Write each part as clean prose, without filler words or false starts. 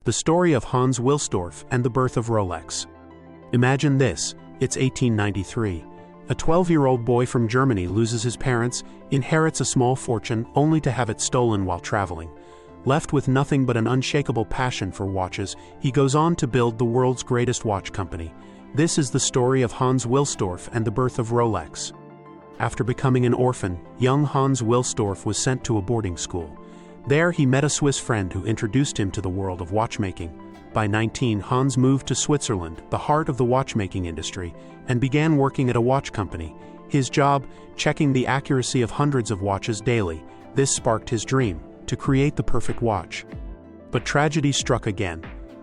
The story of Hans Wilsdorf and the birth of Rolex. Imagine this, it's 1893. A 12-year-old boy from Germany loses his parents, inherits a small fortune only to have it stolen while traveling. Left with nothing but an unshakable passion for watches, he goes on to build the world's greatest watch company. This is the story of Hans Wilsdorf and the birth of Rolex. After becoming an orphan, young Hans Wilsdorf was sent to a boarding school. There he met a Swiss friend who introduced him to the world of watchmaking. By 19, Hans moved to Switzerland, the heart of the watchmaking industry, and began working at a watch company. His job, checking the accuracy of hundreds of watches daily. This sparked his dream, to create the perfect watch. But tragedy struck again.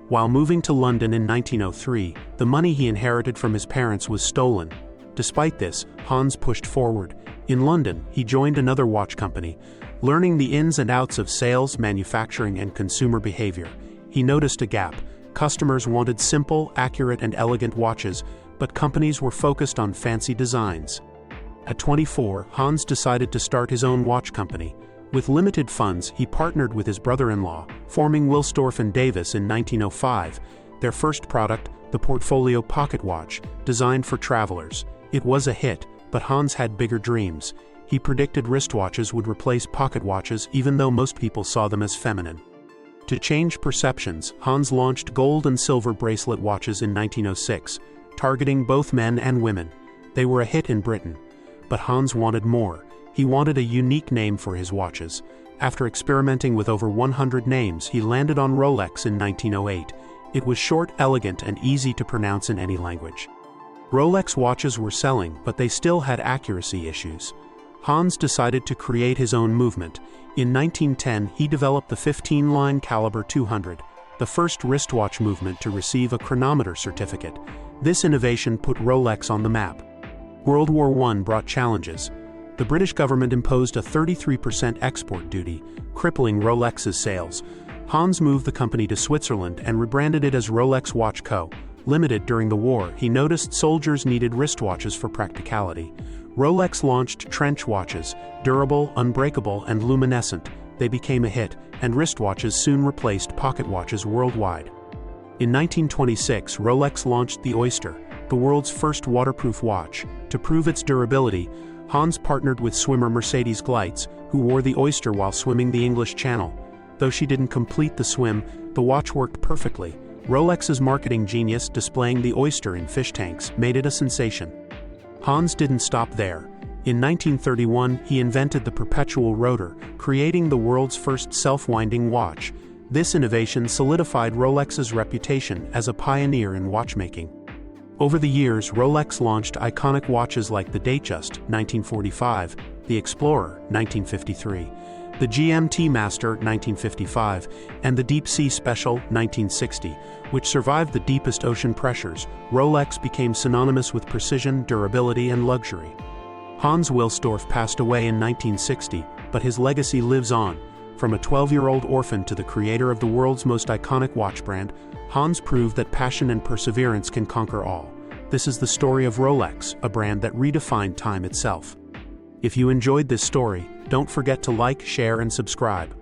While moving to London in 1903, the money he inherited from his parents was stolen. Despite this, Hans pushed forward. In London, he joined another watch company. Learning the ins and outs of sales, manufacturing, and consumer behavior, he noticed a gap. Customers wanted simple, accurate, and elegant watches, but companies were focused on fancy designs. At 24, Hans decided to start his own watch company. With limited funds, he partnered with his brother-in-law, forming Wilsdorf and Davis in 1905. Their first product, the Portfolio pocket watch, designed for travelers. It was a hit, but Hans had bigger dreams. He predicted wristwatches would replace pocket watches even though most people saw them as feminine. To change perceptions, Hans launched gold and silver bracelet watches in 1906, targeting both men and women. They were a hit in Britain. But Hans wanted more. He wanted a unique name for his watches. After experimenting with over 100 names, he landed on Rolex in 1908. It was short, elegant, and easy to pronounce in any language. Rolex watches were selling, but they still had accuracy issues. Hans decided to create his own movement. In 1910, he developed the 15-line caliber 200, the first wristwatch movement to receive a chronometer certificate. This innovation put Rolex on the map. World War I brought challenges. The British government imposed a 33% export duty, crippling Rolex's sales. Hans moved the company to Switzerland and rebranded it as Rolex Watch Co. Limited during the war, he noticed soldiers needed wristwatches for practicality. Rolex launched trench watches, durable, unbreakable, and luminescent. They became a hit, and wristwatches soon replaced pocket watches worldwide. In 1926, Rolex launched the Oyster, the world's first waterproof watch. To prove its durability, Hans partnered with swimmer Mercedes Gleitz, who wore the Oyster while swimming the English Channel. Though she didn't complete the swim, the watch worked perfectly. Rolex's marketing genius, displaying the Oyster in fish tanks, made it a sensation. Hans didn't stop there. In 1931, he invented the perpetual rotor, creating the world's first self-winding watch. This innovation solidified Rolex's reputation as a pioneer in watchmaking. Over the years, Rolex launched iconic watches like the Datejust, 1945, the Explorer, 1953, the GMT Master, 1955, and the Deep Sea Special, 1960, which survived the deepest ocean pressures. Rolex became synonymous with precision, durability, and luxury. Hans Wilsdorf passed away in 1960, but his legacy lives on. From a 12-year-old orphan to the creator of the world's most iconic watch brand, Hans proved that passion and perseverance can conquer all. This is the story of Rolex, a brand that redefined time itself. If you enjoyed this story, don't forget to like, share, and subscribe.